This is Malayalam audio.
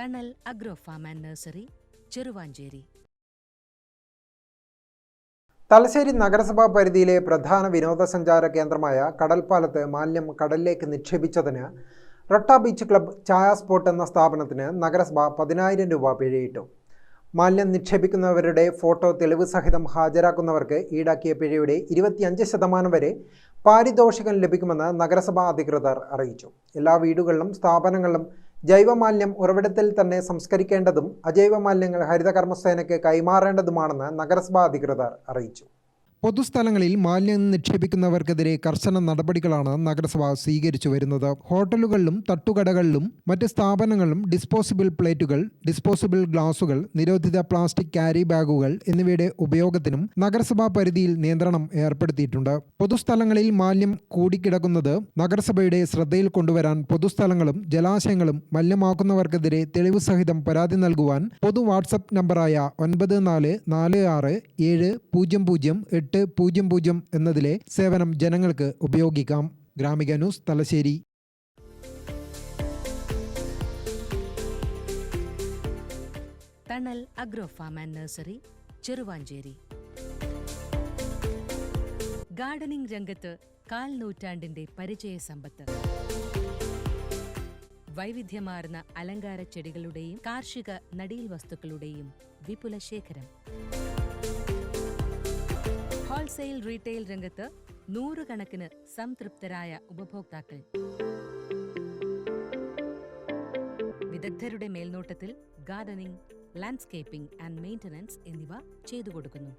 തണൽ agro farm and nursery, Cheruvancheri. Thalassery നഗരസഭാ പരിധിയിലെ പ്രധാന വിനോദസഞ്ചാര കേന്ദ്രമായ കടൽപ്പാലത്ത് മാലിന്യം കടലിലേക്ക് നിക്ഷേപിച്ചതിന് റൊട്ട ബീച്ച് ക്ലബ്ബ് ചായ സ്പോട്ട് എന്ന സ്ഥാപനത്തിന് നഗരസഭ 10,000 രൂപ പിഴയിട്ടു. മാലിന്യം നിക്ഷേപിക്കുന്നവരുടെ ഫോട്ടോ തെളിവ് സഹിതം ഹാജരാക്കുന്നവർക്ക് ഈടാക്കിയ പിഴയുടെ 25% വരെ പാരിതോഷികം ലഭിക്കുമെന്ന് നഗരസഭാ അധികൃതർ അറിയിച്ചു. എല്ലാ വീടുകളിലും സ്ഥാപനങ്ങളിലും ജൈവമാലിന്യം ഉറവിടത്തിൽ തന്നെ സംസ്കരിക്കേണ്ടതും അജൈവ മാലിന്യങ്ങൾ ഹരിതകർമ്മസേനയ്ക്ക് കൈമാറേണ്ടതുമാണെന്ന് നഗരസഭാ അധികൃതർ അറിയിച്ചു. പൊതുസ്ഥലങ്ങളിൽ മാലിന്യം നിക്ഷേപിക്കുന്നവർക്കെതിരെ കർശന നടപടികളാണ് നഗരസഭ സ്വീകരിച്ചു വരുന്നത്. ഹോട്ടലുകളിലും തട്ടുകടകളിലും മറ്റ് സ്ഥാപനങ്ങളിലും ഡിസ്പോസിബിൾ പ്ലേറ്റുകൾ, ഡിസ്പോസിബിൾ ഗ്ലാസുകൾ, നിരോധിത പ്ലാസ്റ്റിക് ക്യാരി ബാഗുകൾ എന്നിവയുടെ ഉപയോഗത്തിനും നഗരസഭാ പരിധിയിൽ നിയന്ത്രണം ഏർപ്പെടുത്തിയിട്ടുണ്ട്. പൊതുസ്ഥലങ്ങളിൽ മാലിന്യം കൂടിക്കിടക്കുന്നത് നഗരസഭയുടെ ശ്രദ്ധയിൽ കൊണ്ടുവരാൻ പൊതുസ്ഥലങ്ങളും ജലാശയങ്ങളും മലിനമാക്കുന്നവർക്കെതിരെ തെളിവ് സഹിതം പരാതി നൽകുവാൻ പൊതു വാട്സപ്പ് നമ്പറായ 9446700800 എന്നതിലെ സേവനം ജനങ്ങൾക്ക് ഉപയോഗിക്കാം. Gramika news, Thalassery. Thanal agro farm and nursery, Cheruvancheri. Gardening രംഗത്ത് 1/4 നൂറ്റാണ്ടിന്റെ പരിചയ സമ്പത്ത്. വൈവിധ്യമാർന്ന അലങ്കാര ചെടികളുടെയും കാർഷിക നടീൽ വസ്തുക്കളുടെയും വിപുല ശേഖരം. ഹോൾസെയിൽ റീറ്റെയിൽ രംഗത്ത് 100 കണക്കിന് സംതൃപ്തരായ ഉപഭോക്താക്കൾ. വിദഗ്ധരുടെ മേൽനോട്ടത്തിൽ ഗാർഡനിംഗ്, ലാൻഡ്സ്കേപ്പിംഗ് ആൻഡ് മെയിന്റനൻസ് എന്നിവ ചെയ്തു കൊടുക്കുന്നു.